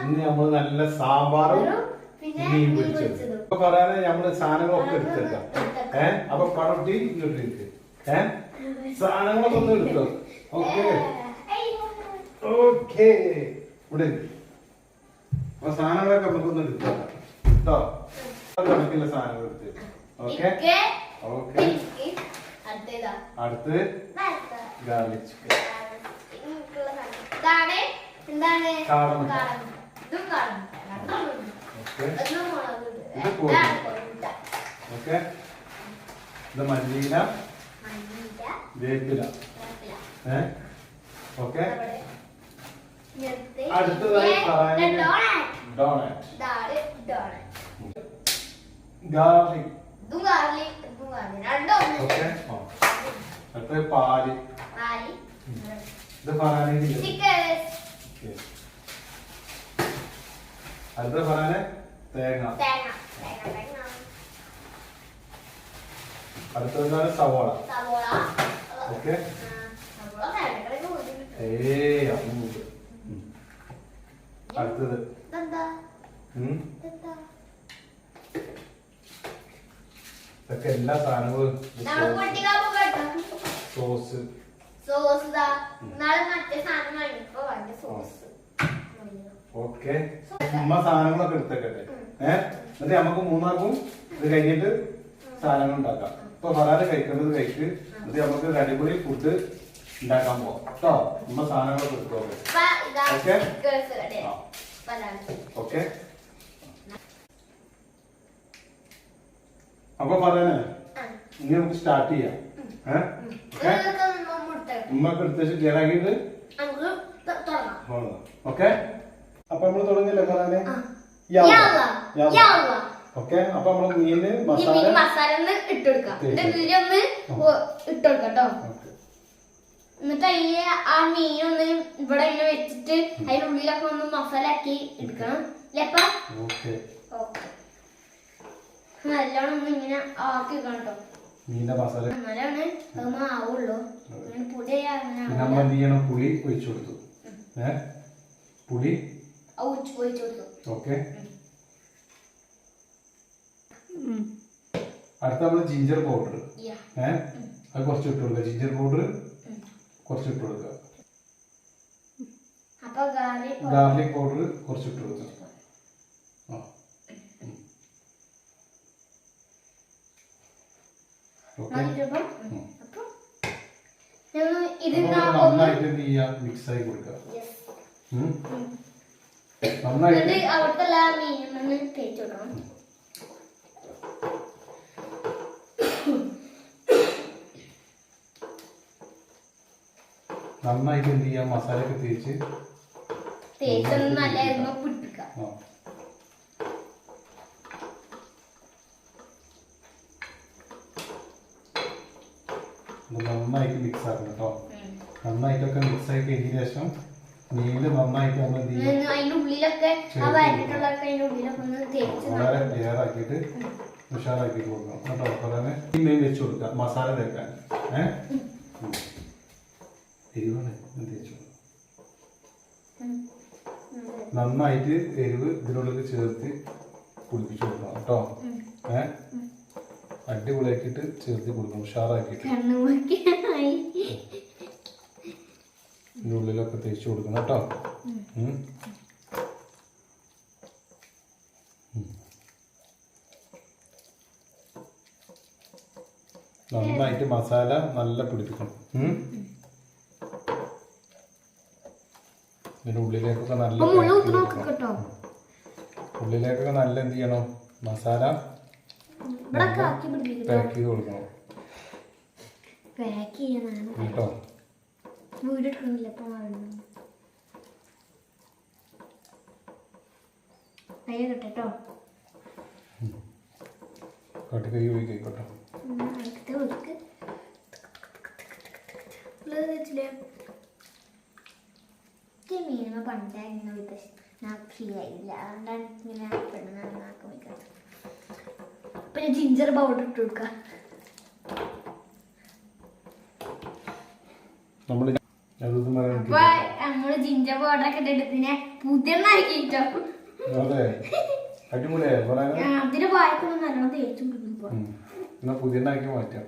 ഇന്ന് നമ്മള് നല്ല സാമ്പാറും മീൻ പൊരിച്ചത്. ഇപ്പൊ പറയാതെ നമ്മള് സാധനങ്ങളൊക്കെ എടുത്തേക്കാം. അപ്പൊ പടട്ടി ഇങ്ങോട്ട് ഇരിക്ക്. സാധനങ്ങളൊക്കെ ഒന്ന് എടുത്തോ. ഓക്കെ ഓക്കെ ഇവിടെ അപ്പൊ സാധനങ്ങളൊക്കെ നമുക്കൊന്ന് എടുത്തേക്കാം കേട്ടോ. കണക്കില്ല സാധനങ്ങൾ എടുത്ത്. Okay okay. അടുത്ത് ഗാർലിക് ചിക്കൻ. ഓക്കെ. ഇത് മല്ലിയില വേപ്പില. ഓക്കെ. അടുത്തതായി ഡോണറ്റ്. ഗാർലിക്. ഓക്കെ. അടുത്ത പാല്. ഇത് പറയാനെങ്കിൽ അടുത്ത പറയാന് തേങ്ങ. അടുത്തതാണ് സവോള. ഓക്കെ. അടുത്തത് ഇതൊക്കെ എല്ലാ സാധനങ്ങളും സോസ്. ഓക്കെ. ഉമ്മ സാധനങ്ങളൊക്കെ എടുത്തേക്കട്ടെ. എന്നിട്ട് നമുക്ക് മൂന്നാർക്കും ഇത് കഴിഞ്ഞിട്ട് സാധനങ്ങൾ ഉണ്ടാക്കാം. ഇപ്പൊ പറയാതെ കഴിക്കേണ്ടത് കഴിക്ക്. എന്നിട്ട് നമുക്ക് ഒരു അടിപൊളി ഫുഡ് ഉണ്ടാക്കാൻ പോവാം കേട്ടോ. ഉമ്മ സാധനങ്ങളൊക്കെ എടുത്തോക്കെ. ഓക്കെ. അപ്പൊ പറയാനേ ഇനി നമുക്ക് സ്റ്റാർട്ട് ചെയ്യാം. ഉമ്മക്ക് എടുത്ത് ജലാക്കിട്ട് ഓക്കെ. അപ്പൊ നമ്മള് തുടങ്ങിയല്ലേ പറയാനേ. ഓക്കെ. അപ്പൊ നമ്മള് മീന് മസാല ഇട്ടുകൊടുക്കാം. എന്നിട്ട് അതിന് ആ മീനൊന്ന് ഇവിടെ ഇങ്ങനെ വെച്ചിട്ട് അതിനുള്ളിലൊക്കെ ഒന്ന് മസാല ആക്കി എടുക്കണം. നല്ലോണം ഒന്ന് ഇങ്ങനെ ആക്കി വെക്കണം കേട്ടോ. മീനിന്റെ മസാല എന്നാലാണ് ആവുള്ളൂ. പുളി ഒഴിച്ചു കൊടുത്തു. പുളി ഒഴിച്ചു കൊടുത്തു. ഓക്കെ. അടുത്ത നമ്മള് ജിഞ്ചർ പൗഡർ. അത് കുറച്ച് ഇട്ട് കൊടുക്കുക. ജിഞ്ചർ പൗഡർ കുറച്ച് ഇട്ട് കൊടുക്കുക. ഗാർലിക് പൗഡർ കുറച്ച് ഇട്ട് കൊടുക്കുക. നന്നായിട്ട് എന്ത് ചെയ്യാ മിക്സ് ആയി കൊടുക്കുക. നന്നായിട്ട് നന്നായിട്ട് എന്ത് ചെയ്യാ മസാല ഒക്കെ തേച്ച് നന്നായിട്ട് മിക്സ് ആക്കണം കേട്ടോ. നന്നായിട്ടൊക്കെ മിക്സ് ആയി കഴിഞ്ഞ ശേഷം മീനില് നന്നായിട്ട് നമ്മൾ എന്ത് ചെയ്യും വളരെ ക്ലിയർ ആക്കിയിട്ട് ഉഷാറാക്കിട്ട് കൊടുക്കണം കേട്ടോ. അതുപോലെ മീൻ വെച്ച് കൊടുക്കുക മസാല തേക്കാൻ. എരിവാണ് തേച്ചു നന്നായിട്ട് എരിവ് ഇതിനുള്ളിൽ ചേർത്ത് കുളിപ്പിച്ചു കൊടുക്കണം കേട്ടോ. അടിപൊളിയാക്കിയിട്ട് ചേർത്ത് കൊടുക്കണം ഉഷാറാക്കിയിട്ട്. ഇതിൻ്റെ ഉള്ളിലൊക്കെ തേച്ച് കൊടുക്കണം കേട്ടോ. നന്നായിട്ട് മസാല നല്ല പിടിപ്പിക്കണം. ഇതിന്റെ ഉള്ളിലേക്കൊക്കെ നല്ല ഉള്ളിലേക്കൊക്കെ നല്ല എന്ത് ചെയ്യണം മസാല പാക്ക് ചെയ്ത് കൊടുക്കണം കേട്ടോ. കട്ടി കൈ ഉപയോഗിക്കോട്ടോ. മീനുമ്പോ പണ്ടായിരുന്നു ഫ്രീ ആയില്ല. അതുകൊണ്ടാണ് ഇങ്ങനെ പിന്നെ ജിഞ്ചർ പൗഡർ ഇട്ട് കൊടുക്കാം. അതൊന്നും പറയാൻ അപ്പൊ നമ്മള് ജിഞ്ചർ പൗഡർ ഒക്കെ ഇട്ടിട്ട് ഇതിനെ പുതിയതാക്കിട്ടോ. അതെ അടിപൊളിയായി അതിന് വായിക്കൊന്നും നല്ലോണം തേച്ചും പിടിക്കും. എന്നാ പുതിയതാക്കി മാറ്റാം.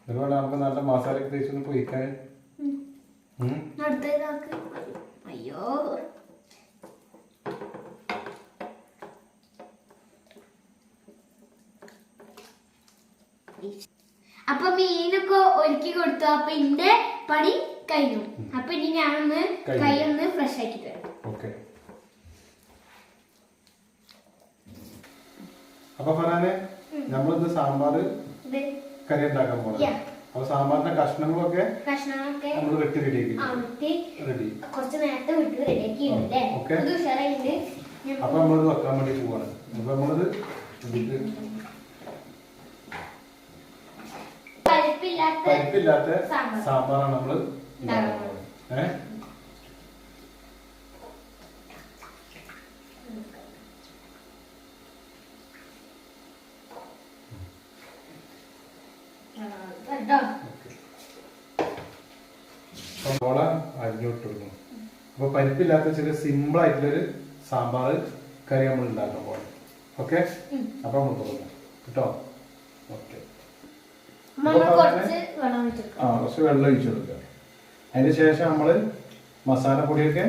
അതുപോലെ നമുക്ക് നല്ല മസാല ഒക്കെ തേച്ചൊന്ന് പൊയ്ക്കാൻ. അടുത്തതാക്ക്. അയ്യോ അപ്പൊ മീനൊക്കെ ഒരുക്കി കൊടുത്തു. അപ്പൊ ഇന്റെ പണി കഴിഞ്ഞു. അപ്പൊ ഇനി ഞാനൊന്ന് കൈ ഒന്ന് ഫ്രഷ് ആക്കിട്ട് വരാം. ഓക്കെ. അപ്പൊ ഫറാനെ നമ്മളിന്ന് സാമ്പാർ കറി ഉണ്ടാക്കാൻ പോകണം. അപ്പൊ സാമ്പാറിന്റെ കഷ്ണങ്ങളൊക്കെ നമ്മൾ വെട്ടി റെഡിയാക്കി റെഡി കുറച്ച് നേരത്തെ വിട്ട് റെഡിയാക്കി. അപ്പൊ നമ്മളിത് വെക്കാൻ വേണ്ടി പോവാണ്. അപ്പൊ നമ്മളിത് പരിപ്പില്ലാത്ത സാമ്പാറാണ് നമ്മള് അരിഞ്ഞിട്ട് കൊടുക്കണം. അപ്പൊ പരിപ്പില്ലാത്ത ചെറിയ സിമ്പിൾ ആയിട്ടുള്ളൊരു സാമ്പാർ കറി നമ്മൾ ഉണ്ടാക്കാൻ പോകണം. ഓക്കെ. അപ്പൊ നമ്മൾ തുടങ്ങാം കേട്ടോ. ഓക്കെ. കുറച്ച് വെള്ളം ഒഴിച്ചു കൊടുക്കുക. അതിന് ശേഷം നമ്മള് മസാലപ്പൊടിയൊക്കെ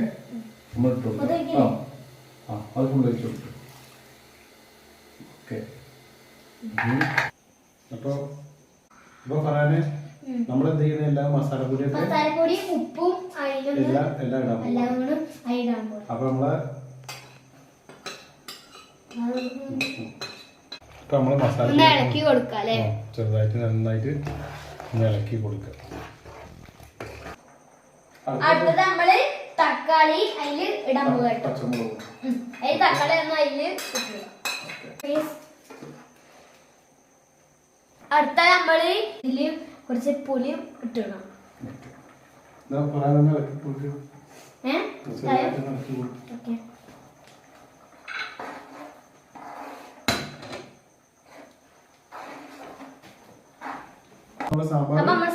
നമ്മൾ ഇട്ട് കൊടുക്കുക. അത് ഫുൾ ഒഴിച്ചു കൊടുക്കുക. ഓക്കെ. അപ്പൊ പറയാന് നമ്മൾ എന്ത് ചെയ്യുന്ന എല്ലാ മസാലപ്പൊടിയൊക്കെ ഉപ്പും എല്ലാം ഇടാൻ പോകും. അപ്പൊ നമ്മള് മസാല ഇളക്കി കൊടുക്കാം. ചെറുതായിട്ട് നന്നായിട്ട് ഇളക്കി കൊടുക്കുക. അടുത്തത് നമ്മള് തക്കാളി അതില് ഇടാൻ പോകാം. പച്ചമുളക് തക്കാളി ഒന്നും അതില് അടുത്ത നമ്മള് ഇതില് കുറച്ച് പുളി ഇട്ടിടണം.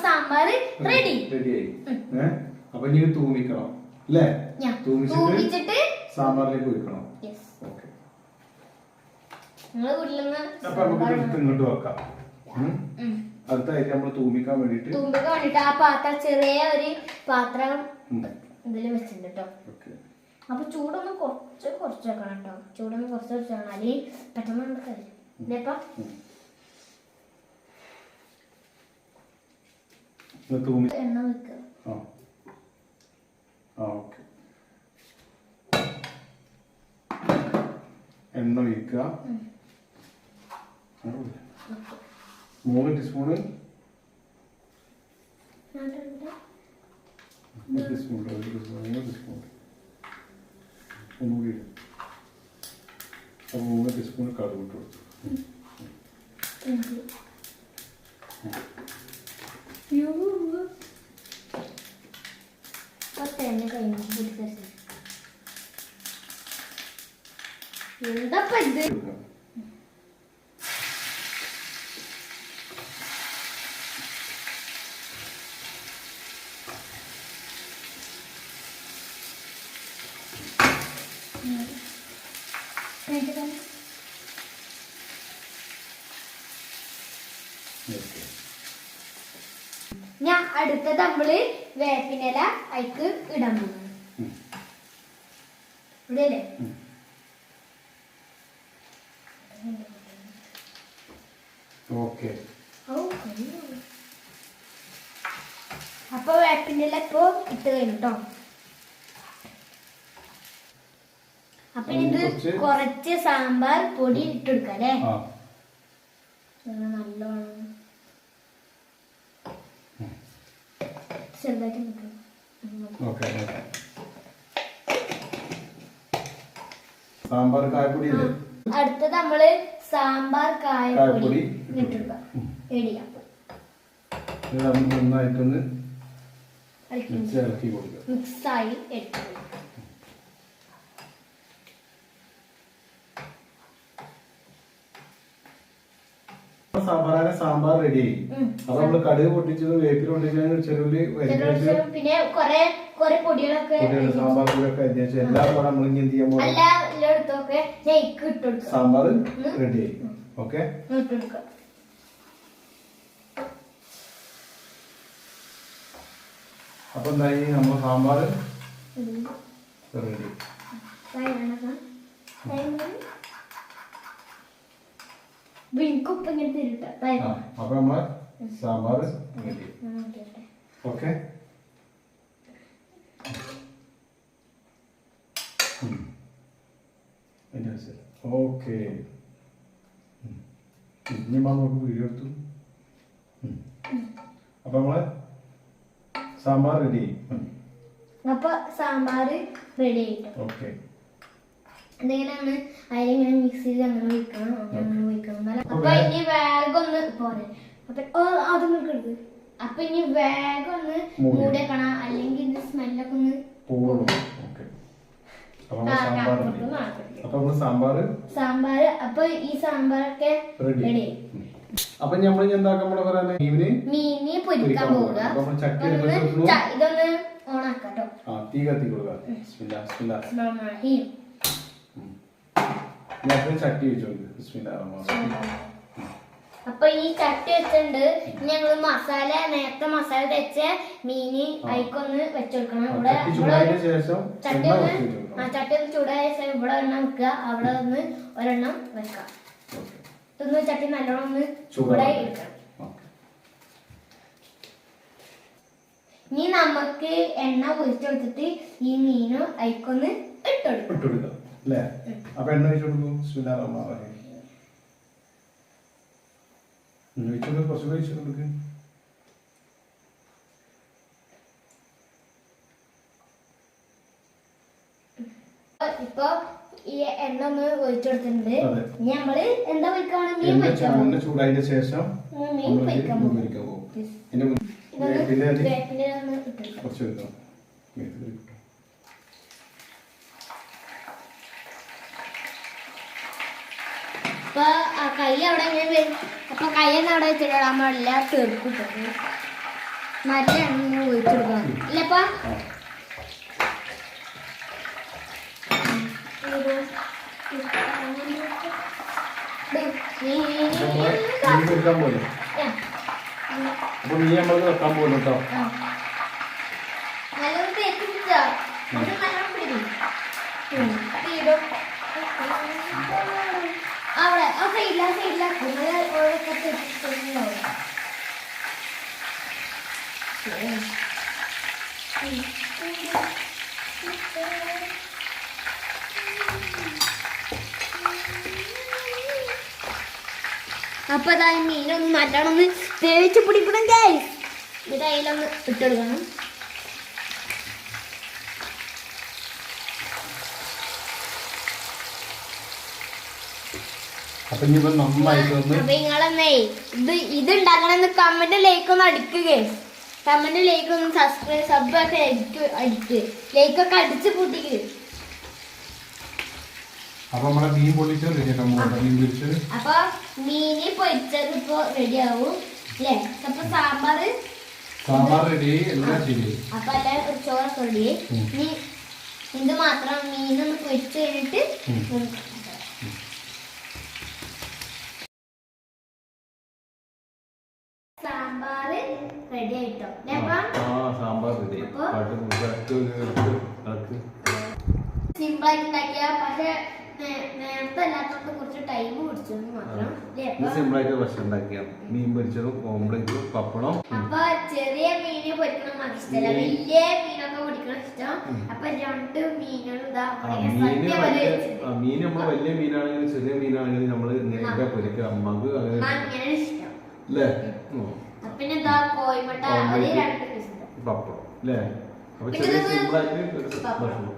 സാമ്പാർ റെഡിയായി. അപ്പൊ ഇനി തൂമിക്കണം അല്ലേ? തൂമിച്ചിട്ട് സാമ്പാറിലേക്ക് ഒഴിക്കണം. അപ്പൊ നമുക്ക് ഇങ്ങോട്ട് വെക്കാം. അടുത്തായിട്ട് നമ്മൾ തൂമിക്കാൻ വേണ്ടിട്ട് ആ പാത്രം ചെറിയ ഒരു പാത്രം ഇതില് വെച്ചിട്ടുണ്ട് കേട്ടോ. അപ്പൊ ചൂടൊന്ന് കുറച്ച് വെക്കണം കേട്ടോ. ചൂടൊന്ന് കുറച്ച് വെച്ചാൽ അല്ലെങ്കിൽ പെട്ടെന്ന് കഴിയും. എണ്ണ വെക്കുക. എണ്ണ ഒഴിക്കുക. 3 ടീസ്പൂണ് ഒന്നുകൂടി 3 ടീസ്പൂൺ കടുക് ഇട്ട് കൊടുത്തു. എന്താ ഇത്? ഞാൻ അടുത്തത് നമ്മള് വേപ്പിനില അതിക്ക് ഇടാൻ പോകുന്നു. ഇവിടെ അല്ലേ? അപ്പൊ വേപ്പിനില ഇപ്പൊ ഇട്ട് കഴിഞ്ഞു കേട്ടോ. അപ്പൊ ഇത് കുറച്ച് സാമ്പാർ പൊടി ഇട്ടെടുക്കാം അല്ലേ? നല്ലോണം ചെറുതായിട്ട് സാമ്പാർ കായപ്പൊടി. അടുത്തത് നമ്മള് സാമ്പാർ കായപ്പൊടി ഇട്ടെടുക്കാം. നന്നായിട്ടൊന്ന് ഇളക്കി കൊടുക്കുക. മിക്സായി എടുത്തു. സാമ്പാർ റെഡി ആയി. അപ്പൊ നമ്മള് കടുക് പൊട്ടിച്ചത് വേപ്പിൽ പൊട്ടിച്ചത് ചെറുള്ളി പിന്നെ കൊറേ പൊടികളൊക്കെ സാമ്പാർ പൊടിയൊക്കെ അരിഞ്ഞു എല്ലാം കൂടെ നമ്മൾ ഇനി എന്ത് ചെയ്യാൻ പോകും? സാമ്പാർ റെഡി ആയി. ഓക്കെ, അപ്പൊ എന്തായി നമ്മൾ സാമ്പാർ റെഡി. അപ്പൊ നമ്മളെ സാമ്പാർ റെഡി. Okay, okay. ഇനി നമുക്ക് വീഡിയോ എടുത്തു. അപ്പൊ നമ്മളെ സാമ്പാർ റെഡി. അപ്പൊ സാമ്പാർ റെഡി ആയിട്ട് ഓക്കെ, എന്തെങ്കിലാണ് അതിലിങ്ങനെ മിക്സിയിൽ അങ്ങനെ ഒഴിക്കണം, അങ്ങനെ ഒഴിക്കണം. അപ്പൊ ഇനി വേഗം ഒന്ന് പോലെ അതും എടുക്കരുത്. അപ്പൊ ഇനി വേഗം ഒന്ന് മൂടിക്കണം, അല്ലെങ്കിൽ ഇതിന്റെ സ്മെല്ലൊക്കെ ഒന്ന് പോകും. സാമ്പാർ അപ്പൊ ഈ സാമ്പാറൊക്കെ റെഡി. അപ്പൊ നമ്മൾ എന്താക്കാൻ പറയാ? മീന് പൊരിക്കാൻ പോവുക. ഇതൊന്ന് ഓണാക്കാട്ടോ. തീ കത്തി കൊടുക്കുക. ചട്ടി വെച്ചോണ്ട്. അപ്പൊ ഈ ചട്ടി വെച്ചിട്ടുണ്ട്. ഞങ്ങള് നേരത്തെ മസാല തെച്ച മീന് അയക്കൊന്ന് വെച്ചെടുക്കണം. ഇവിടെ ചട്ടി ഒന്ന് ചൂടായ ശേഷം ഇവിടെ എണ്ണം വെക്കുക, അവിടെ ഒന്ന് ഒരെണ്ണം വെക്കാം. ഇതൊന്ന് ചട്ടി നല്ലോണം ഒന്ന് ചൂടായി എടുക്കണം. ഇനി നമുക്ക് എണ്ണ ഒഴിച്ചെടുത്തിട്ട് ഈ മീനും അയക്കൊന്ന് ഇട്ടെടുക്കാം. അപ്പൊ എണ്ണ ഒഴിച്ചു കൊടുക്കും. കുറച്ച് ഒഴിച്ചു കൊടുക്കും. ഇപ്പൊ ഈ എണ്ണ ഒന്ന് ഒഴിച്ചെടുത്തിട്ടുണ്ട്. ഇനി നമ്മള് എന്താ പൊരിക്കാണ്? മീൻ പൊരിക്കാൻ. ചൂടായതിനു ശേഷം മീൻ പൊരിക്കാൻ പോകും. കുറച്ച് വെക്കാം. അപ്പൊ കൈ അവിടെ ഇങ്ങനെ വരും. അപ്പൊ കൈയൊന്നും അവിടെ വെച്ചിടാൻ പാടില്ല, തെറുക്കും. നല്ല എണ്ണ ഒഴിച്ചു കൊടുക്കണം ഇല്ലപ്പാ. വെക്കാൻ പോകുന്നു കേട്ടോ. നല്ലോണം തേക്ക് പിടിച്ചോ, നല്ലോണം പിടിക്കും. അവിടെ ആ സൈഡിലാക്കും. അപ്പൊ അതാ മീനൊന്ന് നല്ലോണം ഒന്ന് തേച്ച് പിടിക്കണം ഗൈസ്. എന്നിട്ട് അതിലൊന്ന് ഇട്ടെടുക്കണം. അപ്പൊ നിങ്ങളെന്നേ ഇത് ഉണ്ടാക്കണമെന്ന് കമന്റ് ലൈക്ക് ഒന്ന് അടിക്കുക. കമന്റ് ലൈക്ക് ഒന്ന് സബ് ഒക്കെ അടിക്ക്, ലൈക്ക് ഒക്കെ അടിച്ച് കൂട്ടിക്ക്. അപ്പൊ നമ്മളെ മീൻ പൊള്ളിച്ചത് അപ്പൊ മീന് പൊരിച്ചത് ഇപ്പൊ റെഡി ആവും അല്ലേ? അപ്പൊ സാമ്പാർ റെഡി, എല്ലാം ശരി. അപ്പൊ എല്ലാം ചോറൊക്കെ റെഡി. ഇനി ഇത് മാത്രം മീനൊന്ന് പൊരിച്ച് കഴിഞ്ഞിട്ട് സാമ്പാർ റെഡി ആയിട്ടോ. സാമ്പാർ റെഡി. സിമ്പിൾ ആയിട്ട് ഉണ്ടാക്കിയ, പക്ഷെ നേരത്തെ അല്ലാത്തത് കുറച്ച് ടൈം പിടിച്ചു മാത്രം. സിമ്പിളായിട്ട് ഭക്ഷണം ഉണ്ടാക്കിയാണ്. മീൻ പൊരിച്ചതും ഓംപ്ലേറ്റും പപ്പടം. അപ്പൊ ചെറിയ മീന് പൊരിക്കണം നമുക്ക് ഇഷ്ടമല്ല, വലിയ മീനൊക്കെ പൊരിക്കണം ഇഷ്ടം. അപ്പൊ രണ്ട് മീനുകൾ മീൻ നമ്മള് വലിയ മീനാണെങ്കിലും ചെറിയ മീനാണെങ്കിലും നമ്മള് നേരെ പൊരിക്കുക. അമ്മക്ക് അങ്ങനെ ഇഷ്ടം അല്ലേ? പിന്നെ എന്താ കോഴിമുട്ട പപ്പടം അല്ലേ? അപ്പൊ ചെറിയ സിമ്പിളായിട്ട് ഭക്ഷണം.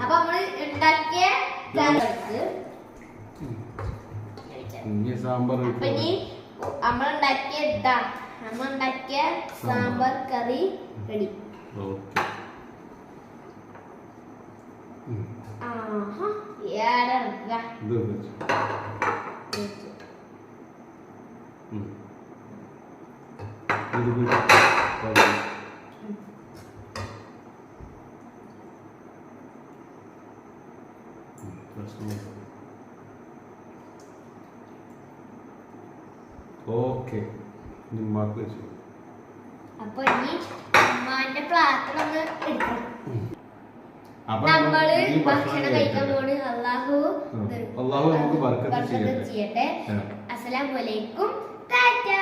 അപ്പൊ നമ്മള് ഉണ്ടാക്കിയ സാമ്പാർ നമ്മളുണ്ടാക്കിയ സാമ്പാർ കറി റെഡി. ആഹാ വെച്ചു. ഓക്കെ നിമ്മാക്ക് വെച്ചു. അപ്പൊ ഇനി ഉമ്മാന്റെ പാത്രം ഒന്ന് എടുക്കണം. അപ്പൊ നമ്മള് ഈ ഭക്ഷണം കഴിക്കാൻ പോണ്. അല്ലാഹു അല്ലാഹു നമുക്ക് ബർക്കത്ത് ബർക്കത്ത് ചെയ്യട്ടെ. അസ്സലാമു അലൈക്കും. ടാറ്റാ.